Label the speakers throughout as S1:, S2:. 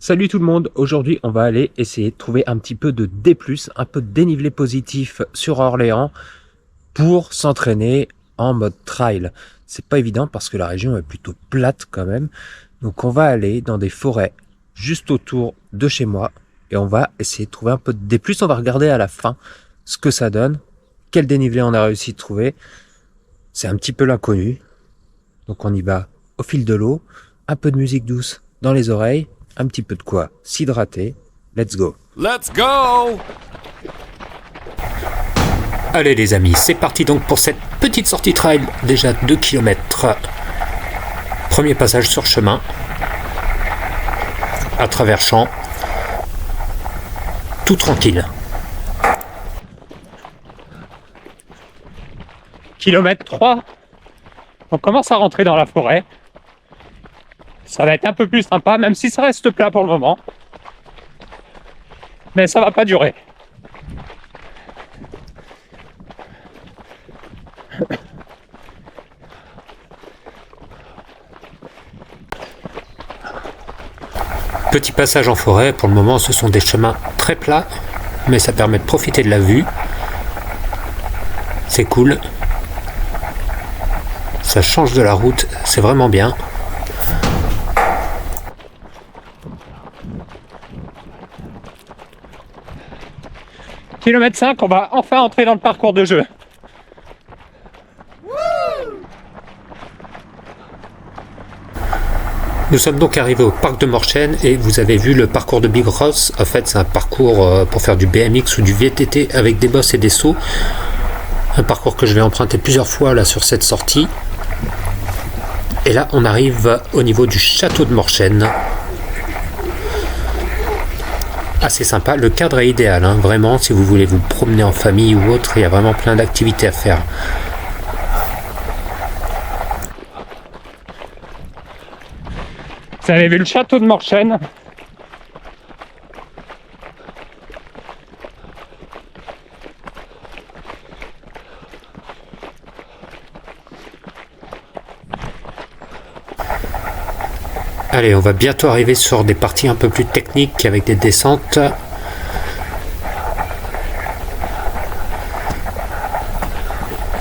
S1: Salut tout le monde, aujourd'hui on va aller essayer de trouver un petit peu de D+, un peu de dénivelé positif sur Orléans pour s'entraîner en mode trail. C'est pas évident parce que la région est plutôt plate quand même, donc on va aller dans des forêts juste autour de chez moi et on va essayer de trouver un peu de D+, on va regarder à la fin ce que ça donne, quel dénivelé on a réussi de trouver. C'est un petit peu l'inconnu, donc on y va au fil de l'eau, un peu de musique douce dans les oreilles, un petit peu de quoi s'hydrater. Let's go.
S2: Let's go!
S3: Allez les amis, c'est parti donc pour cette petite sortie trail, déjà 2 km. Premier passage sur chemin, à travers champs, tout tranquille.
S4: Kilomètre 3, on commence à rentrer dans la forêt. Ça va être un peu plus sympa, même si ça reste plat pour le moment. Mais ça va pas durer.
S3: Petit passage en forêt, pour le moment ce sont des chemins très plats, mais ça permet de profiter de la vue. C'est cool. Ça change de la route, c'est vraiment bien.
S4: Kilomètre 5, on va enfin entrer dans le parcours de jeu.
S3: Nous sommes donc arrivés au parc de Morchaine et vous avez vu le parcours de Big Ross. En fait, c'est un parcours pour faire du BMX ou du VTT avec des bosses et des sauts. Un parcours que je vais emprunter plusieurs fois là sur cette sortie. Et là, on arrive au niveau du château de Morchaine. Assez sympa, le cadre est idéal, hein, vraiment, si vous voulez vous promener en famille ou autre, il y a vraiment plein d'activités à faire.
S4: Vous avez vu le château de Morchaine.
S3: Allez, on va bientôt arriver sur des parties un peu plus techniques avec des descentes.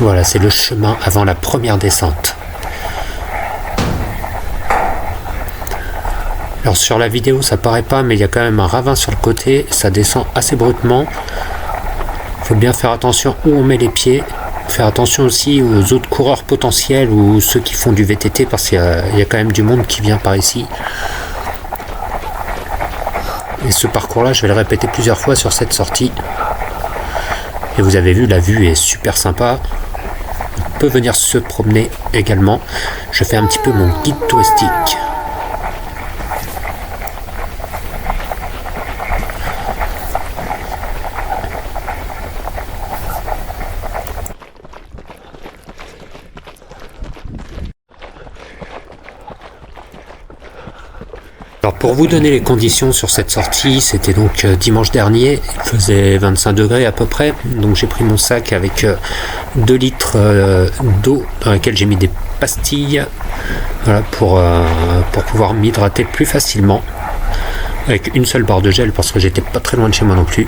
S3: Voilà, c'est le chemin avant la première descente. Alors sur la vidéo ça paraît pas, mais il y a quand même un ravin sur le côté, ça descend assez brutement. Il faut bien faire attention où on met les pieds. Faire attention aussi aux autres coureurs potentiels ou ceux qui font du VTT parce qu'il y a quand même du monde qui vient par ici. Et ce parcours là je vais le répéter plusieurs fois sur cette sortie. Et vous avez vu, la vue est super sympa. On peut venir se promener également. Je fais un petit peu mon guide touristique. Alors pour vous donner les conditions sur cette sortie, c'était donc dimanche dernier, il faisait 25 degrés à peu près, donc j'ai pris mon sac avec 2 litres d'eau dans laquelle j'ai mis des pastilles, voilà, pour pouvoir m'hydrater plus facilement, avec une seule barre de gel parce que j'étais pas très loin de chez moi non plus.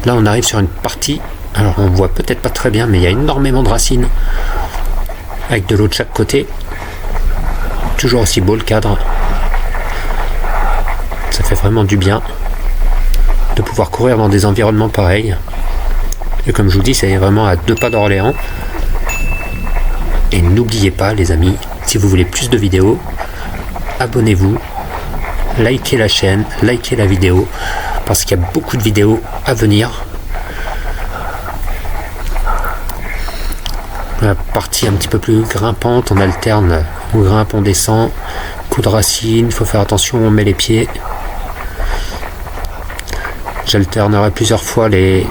S3: Là on arrive sur une partie, alors on voit peut-être pas très bien, mais il y a énormément de racines, avec de l'eau de chaque côté, toujours aussi beau le cadre. Ça fait vraiment du bien de pouvoir courir dans des environnements pareils. Et comme je vous dis, c'est vraiment à 2 pas d'Orléans. Et n'oubliez pas les amis, si vous voulez plus de vidéos, abonnez-vous, likez la chaîne, likez la vidéo, parce qu'il y a beaucoup de vidéos à venir. La partie un petit peu plus grimpante, on alterne, on grimpe, on descend, coup de racine, il faut faire attention où on met les pieds. J'alternerai plusieurs fois les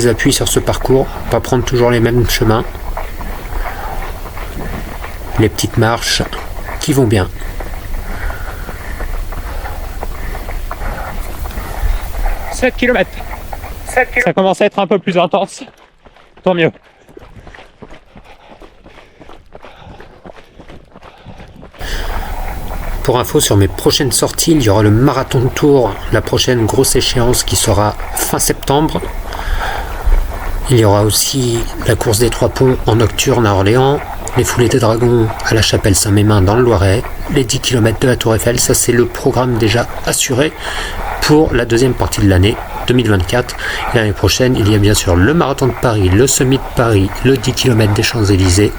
S3: appuis sur ce parcours, pas prendre toujours les mêmes chemins. Les petites marches qui vont bien.
S4: « 7 km. Ça commence à être un peu plus intense. Tant mieux.
S3: Pour info, sur mes prochaines sorties, il y aura le Marathon de Tours, la prochaine grosse échéance qui sera fin septembre. Il y aura aussi la course des Trois Ponts en nocturne à Orléans, les foulées des Dragons à la Chapelle Saint-Mémin dans le Loiret, les 10 km de la Tour Eiffel. Ça, c'est le programme déjà assuré pour la deuxième partie de l'année 2024. Et l'année prochaine, il y a bien sûr le Marathon de Paris, le Semi de Paris, le 10 km des Champs-Élysées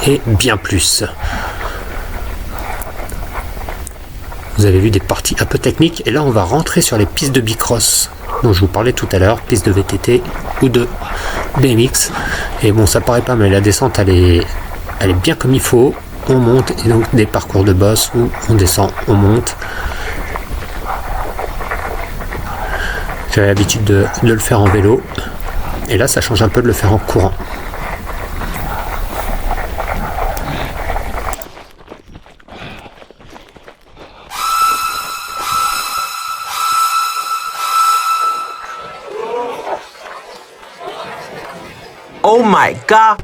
S3: et bien plus. Vous avez vu des parties un peu techniques et là on va rentrer sur les pistes de bicross dont je vous parlais tout à l'heure, pistes de VTT ou de BMX. Et bon, ça paraît pas, mais la descente elle est bien comme il faut. On monte et donc des parcours de boss où on descend, on monte. J'avais l'habitude de le faire en vélo et là ça change un peu de le faire en courant.
S2: Oh my god!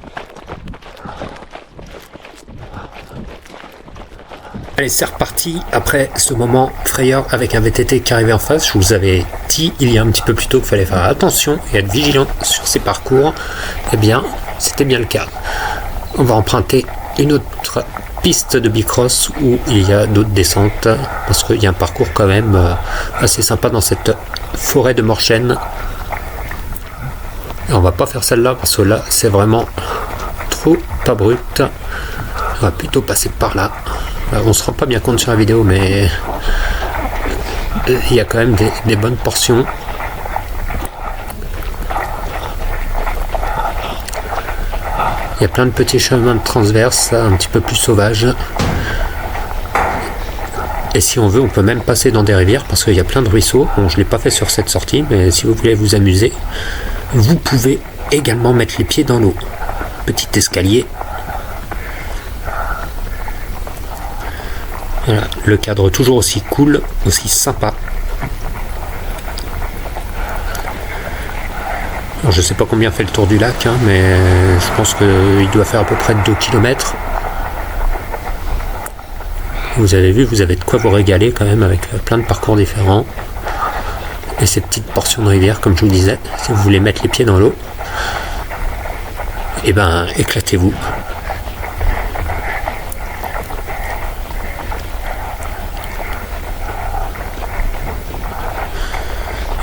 S3: Allez, c'est reparti après ce moment frayeur avec un VTT qui arrivait en face. Je vous avais dit il y a un petit peu plus tôt qu'il fallait faire attention et être vigilant sur ces parcours. Eh bien, c'était bien le cas. On va emprunter une autre piste de bicross où il y a d'autres descentes parce qu'il y a un parcours quand même assez sympa dans cette forêt de Morchaine. Et on va pas faire celle-là parce que là c'est vraiment trop abrupt. On va plutôt passer par là. On se rend pas bien compte sur la vidéo, mais il y a quand même des bonnes portions. Il y a plein de petits chemins de transverse un petit peu plus sauvages. Et si on veut, on peut même passer dans des rivières parce qu'il y a plein de ruisseaux. Bon, je l'ai pas fait sur cette sortie, mais si vous voulez vous amuser, vous pouvez également mettre les pieds dans l'eau. Petit escalier. Voilà, le cadre toujours aussi cool, aussi sympa. Alors, je sais pas combien fait le tour du lac, hein, mais je pense qu'il doit faire à peu près 2 km. Vous avez vu, vous avez de quoi vous régaler quand même avec plein de parcours différents. Et ces petites portions de rivière, comme je vous disais, si vous voulez mettre les pieds dans l'eau, et ben éclatez-vous.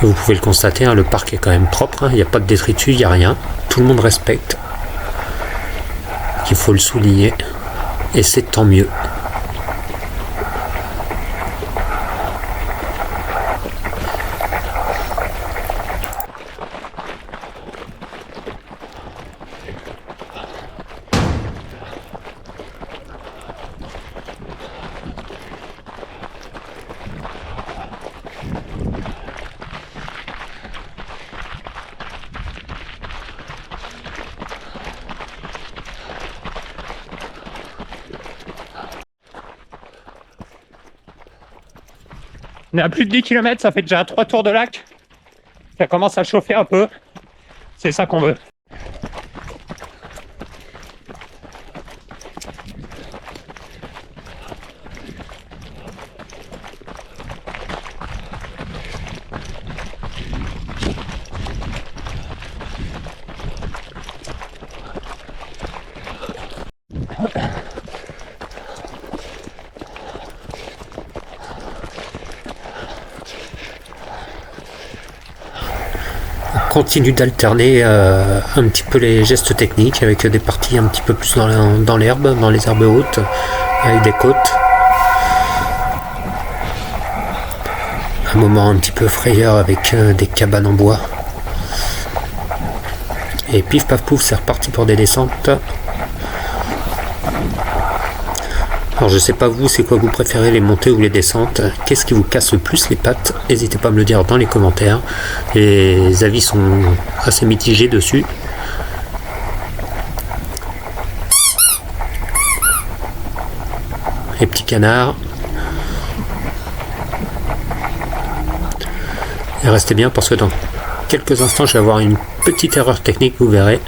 S3: Et vous pouvez le constater, hein, le parc est quand même propre, hein, il n'y a pas de détritus, il n'y a rien. Tout le monde respecte. Il faut le souligner. Et c'est tant mieux.
S4: On est à plus de 10 km, ça fait déjà 3 tours de lac. Ça commence à chauffer un peu. C'est ça qu'on veut.
S3: Continue d'alterner un petit peu les gestes techniques avec des parties un petit peu plus dans l'herbe, dans les herbes hautes, avec des côtes. Un moment un petit peu frayeur avec des cabanes en bois. Et pif paf pouf, c'est reparti pour des descentes. Alors je sais pas vous, c'est quoi vous préférez, les montées ou les descentes? Qu'est-ce qui vous casse le plus les pattes? N'hésitez pas à me le dire dans les commentaires. Les avis sont assez mitigés dessus. Les petits canards. Et restez bien parce que dans quelques instants je vais avoir une petite erreur technique, vous verrez,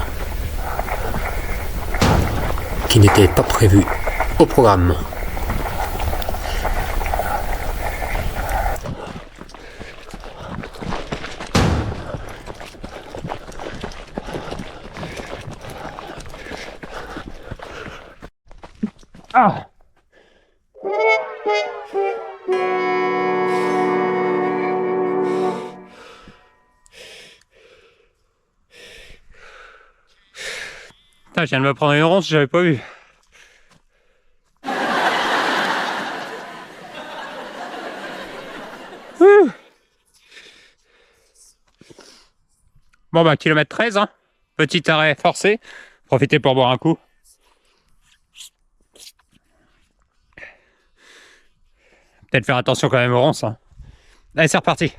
S3: qui n'était pas prévue au programme.
S4: Ah. Putain, je viens de me prendre une ronce, j'avais pas vu. Ouh. Bon bah kilomètre 13, hein. Petit arrêt forcé. Profitez pour boire un coup. Peut-être faire attention quand même aux ronces. Hein. Allez, c'est reparti.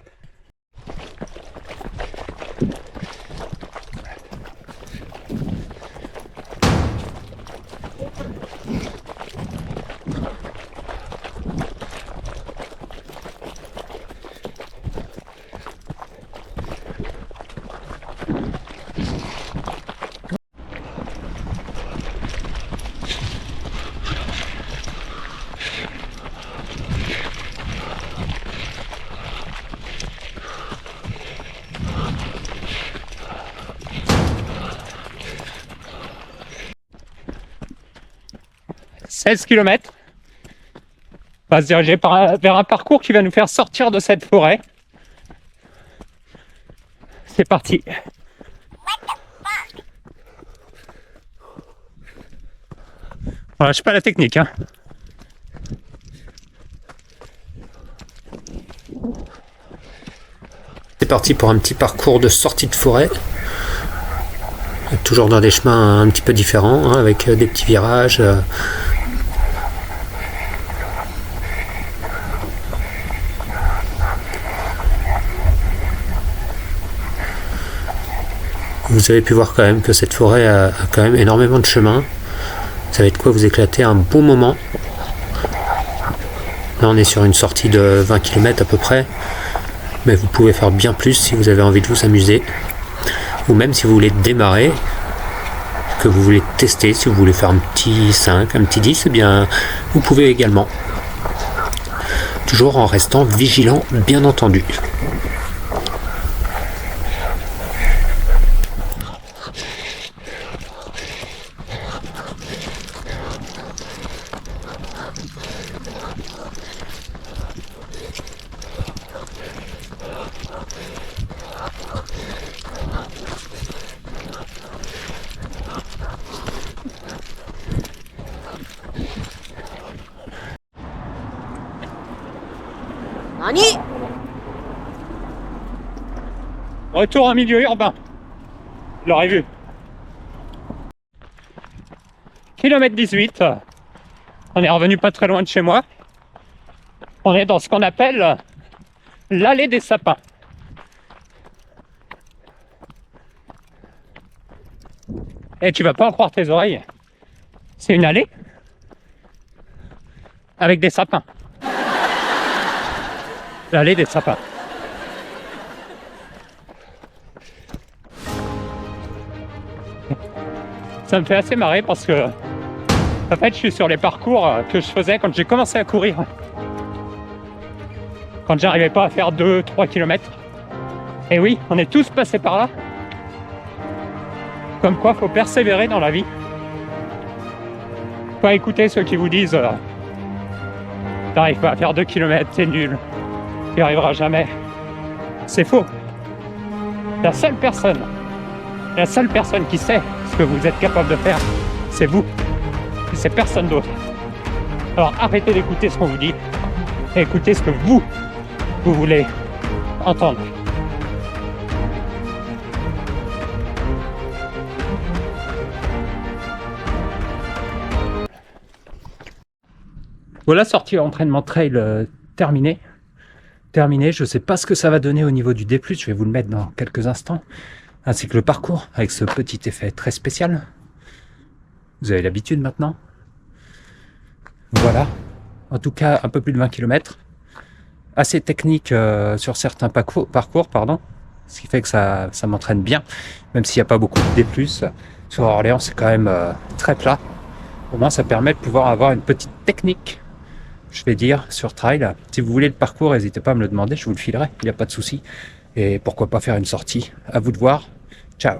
S4: « 16 km. On va se diriger vers un parcours qui va nous faire sortir de cette forêt. C'est parti. Voilà, je sais pas la technique. Hein.
S3: C'est parti pour un petit parcours de sortie de forêt. Toujours dans des chemins un petit peu différents, hein, avec des petits virages. Vous avez pu voir quand même que cette forêt a quand même énormément de chemins. Ça va être quoi vous éclater un bon moment. Là on est sur une sortie de 20 km à peu près. Mais vous pouvez faire bien plus si vous avez envie de vous amuser. Ou même si vous voulez démarrer, que vous voulez tester, si vous voulez faire un petit 5, un petit 10, eh bien vous pouvez également. Toujours en restant vigilant, bien entendu.
S4: Retour en milieu urbain. Vous l'aurez vu. Kilomètre 18. On est revenu pas très loin de chez moi. On est dans ce qu'on appelle l'allée des sapins. Et tu vas pas en croire tes oreilles. C'est une allée avec des sapins. L'allée des sapins. Ça me fait assez marrer parce que en fait je suis sur les parcours que je faisais quand j'ai commencé à courir. Quand j'arrivais pas à faire 2-3 km. Et oui, on est tous passés par là. Comme quoi, faut persévérer dans la vie. Pas écouter ceux qui vous disent t'arrives pas à faire 2 km, t'es nul. Tu n'y arriveras jamais. C'est faux. La seule personne qui sait ce que vous êtes capable de faire, c'est vous. Et c'est personne d'autre. Alors arrêtez d'écouter ce qu'on vous dit et écoutez ce que vous voulez entendre. Voilà, sortie entraînement trail terminée. Je sais pas ce que ça va donner au niveau du D+, je vais vous le mettre dans quelques instants. Ainsi que le parcours, avec ce petit effet très spécial. Vous avez l'habitude maintenant. Voilà. En tout cas, un peu plus de 20 km. Assez technique sur certains parcours, pardon. Ce qui fait que ça m'entraîne bien. Même s'il n'y a pas beaucoup de D+. Sur Orléans, c'est quand même très plat. Au moins, ça permet de pouvoir avoir une petite technique, je vais dire, sur trail. Si vous voulez le parcours, n'hésitez pas à me le demander, je vous le filerai, il n'y a pas de souci. Et pourquoi pas faire une sortie. À vous de voir. Ciao.